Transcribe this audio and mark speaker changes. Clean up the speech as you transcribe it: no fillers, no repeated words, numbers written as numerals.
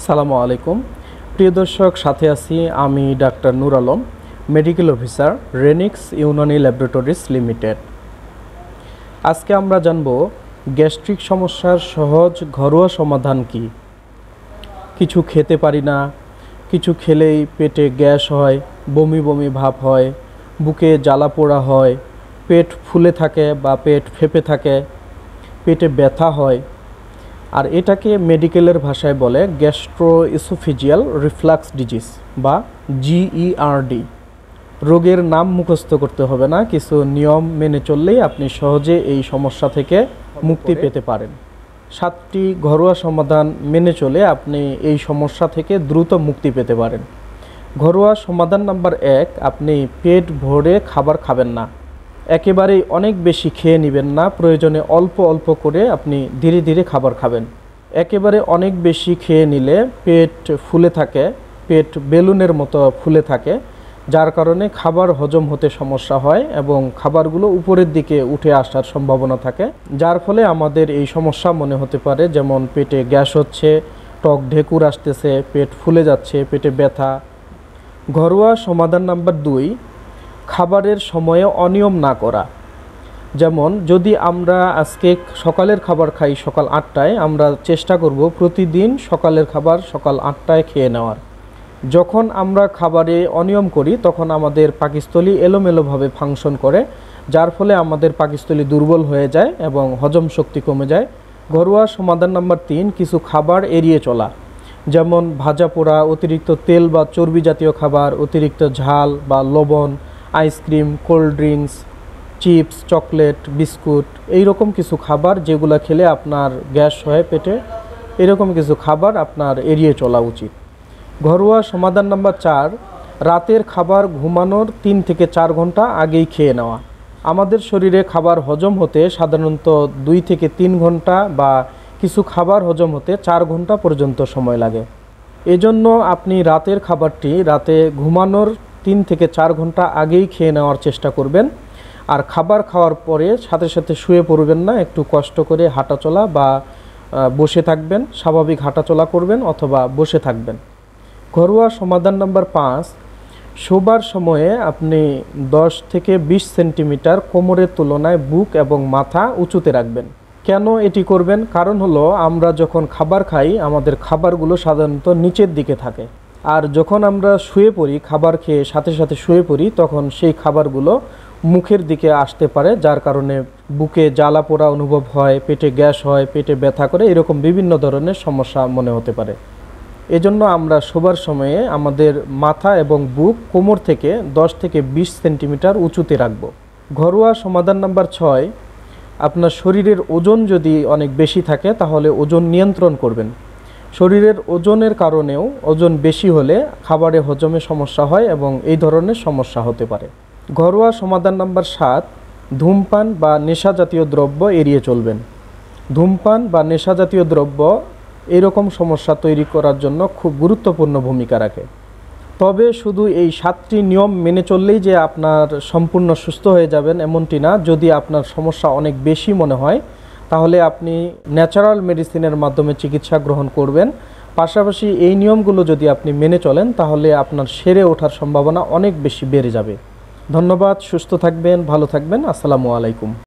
Speaker 1: সালামু আলাইকুম প্রিয় দর্শক, সাথে আছি আমি doctor Nur Alam, medical officer, Renix Unani laboratories limited. আজকে আমরা জানব গ্যাস্ট্রিক সমস্যার সহজ ঘরোয়া সমাধান কি। কিছু খেতে পারি না, কিছু খেলেই পেটে গ্যাস হয়, বমি বমি ভাব হয়, বুকে জ্বালা পোড়া হয়, পেট ফুলে থাকে বা পেট ফেঁপে থাকে, পেটে ব্যথা হয়, আর এটাকে মেডিকেলের ভাষায় বলে গ্যাস্ট্রোএসোফেজিয়াল রিফ্লাক্স ডিজিজ বা GERD। রোগের নাম মুখস্থ করতে হবে না, কিছু নিয়ম মেনে চললেই আপনি সহজে এই সমস্যা থেকে মুক্তি পেতে পারেন। 7টি ঘরোয়া সমাধান মেনে চলে আপনি এই সমস্যা থেকে দ্রুত মুক্তি পেতে পারেন। ঘরোয়া সমাধান নাম্বার 1, আপনি পেট ভরে খাবার খাবেন না। একেবারেই অনেক বেশি খেয়ে নেবেন না, প্রয়োজনে অল্প অল্প করে আপনি ধীরে ধীরে খাবার খাবেন। একেবারে অনেক বেশি খেয়ে নিলে পেট ফুলে থাকে, পেট বেলুনের মতো ফুলে থাকে, যার কারণে খাবার হজম হতে সমস্যা হয় এবং খাবারগুলো উপরের দিকে উঠে আসার সম্ভাবনা থাকে, যার ফলে আমাদের এই সমস্যা মনে হতে পারে, যেমন পেটে গ্যাস হচ্ছে, টক ঢেকুর আসতেছে, পেট ফুলে যাচ্ছে, পেটে ব্যথা। ঘরোয়া সমাধান নাম্বার 2, খাবারের সময়ে অনিয়ম না করা। যেমন যদি আমরা আজকে সকালের খাবার খাই সকাল 8টায়, আমরা চেষ্টা করব প্রতিদিন সকালের খাবার সকাল 8টায় খেয়ে নেওয়ার। যখন আমরা খাবারে অনিয়ম করি তখন আমাদের পাকস্থলী এলোমেলোভাবে ফাংশন করে, যার ফলে আমাদের পাকস্থলী দুর্বল হয়ে যায় এবং হজম শক্তি কমে যায়। ঘরোয়া সমাধান নাম্বার 3, কিছু খাবার এড়িয়ে চলা। যেমন ভাজা পোড়া, অতিরিক্ত তেল বা চর্বি জাতীয় খাবার, অতিরিক্ত ঝাল বা লবণ, ice cream, cold drinks, chips, chocolate, biscuit, এইরকম কিছু খাবার যেগুলো খেলে আপনার গ্যাস হয় পেটে, এরকম কিছু খাবার আপনার এড়িয়ে চলা উচিত। ঘরোয়া সমাধান নাম্বার 4, রাতের খাবার ঘুমানোর 3 থেকে 4 ঘন্টা আগেই খেয়ে নেওয়া। আমাদের শরীরে খাবার হজম হতে সাধারণত 2 থেকে 3 ঘন্টা বা কিছু খাবার হজম হতে 4 ঘন্টা পর্যন্ত সময় লাগে। এজন্য আপনি রাতের খাবারটি রাতে ঘুমানোর 3 থেকে 4 ঘন্টা আগেই খেয়ে নেওয়ার চেষ্টা করবেন। আর খাবার খাওয়ার পরে সাথে সাথে শুয়ে পড়বেন না, একটু কষ্ট করে হাঁটাচলা বা বসে থাকবেন, স্বাভাবিক হাঁটাচলা করবেন অথবা বসে থাকবেন। ঘরোয়া সমাধান নাম্বার 5, শোবার সময়ে আপনি 10 থেকে 20 সেন্টিমিটার কোমরের তুলনায় বুক এবং মাথা উঁচুতে রাখবেন। কেন এটি করবেন? কারণ হলো আমরা যখন খাবার খাই আমাদের খাবারগুলো সাধারণত নিচের দিকে থাকে, আর যখন আমরা শুয়ে পড়ি, খাবার খেয়ে সাথে সাথে শুয়ে পড়ি, তখন সেই খাবারগুলো মুখের দিকে আসতে পারে, যার কারণে বুকে জ্বালা পোড়া অনুভব হয়, পেটে গ্যাস হয়, পেটে ব্যথা করে, এরকম বিভিন্ন ধরনের সমস্যা মনে হতে পারে। এজন্য আমরা শোবার সময়ে আমাদের মাথা এবং বুক কোমর থেকে 10 থেকে 20 সেন্টিমিটার উঁচুতে রাখব। ঘরোয়া সমাধান নাম্বার 6, আপনার শরীরের ওজন যদি অনেক বেশি থাকে তাহলে ওজন নিয়ন্ত্রণ করবেন। শরীরের ওজনের কারণেও ওজন বেশি হলে খাবারে হজমে সমস্যা হয় এবং এই ধরনের সমস্যা হতে পারে। ঘরোয়া সমাধান নাম্বার 7, ধূমপান বা নেশা জাতীয় দ্রব্য এড়িয়ে চলবেন। ধূমপান বা নেশা জাতীয় দ্রব্য এরকম সমস্যা তৈরি করার জন্য খুব গুরুত্বপূর্ণ ভূমিকা রাখে। তবে শুধু এই 7টি নিয়ম মেনে চললেই যে আপনার সম্পূর্ণ সুস্থ হয়ে যাবেন এমনটি না। যদি আপনার সমস্যা অনেক বেশি মনে হয় তাহলে আপনি ন্যাচারাল মেডিসিনের মাধ্যমে চিকিৎসা গ্রহণ করবেন। পাশাপাশি এই নিয়মগুলো যদি আপনি মেনে চলেন তাহলে আপনার সেরে ওঠার সম্ভাবনা অনেক বেশি বেড়ে যাবে। ধন্যবাদ, সুস্থ থাকবেন, ভালো থাকবেন, আসসালামু আলাইকুম।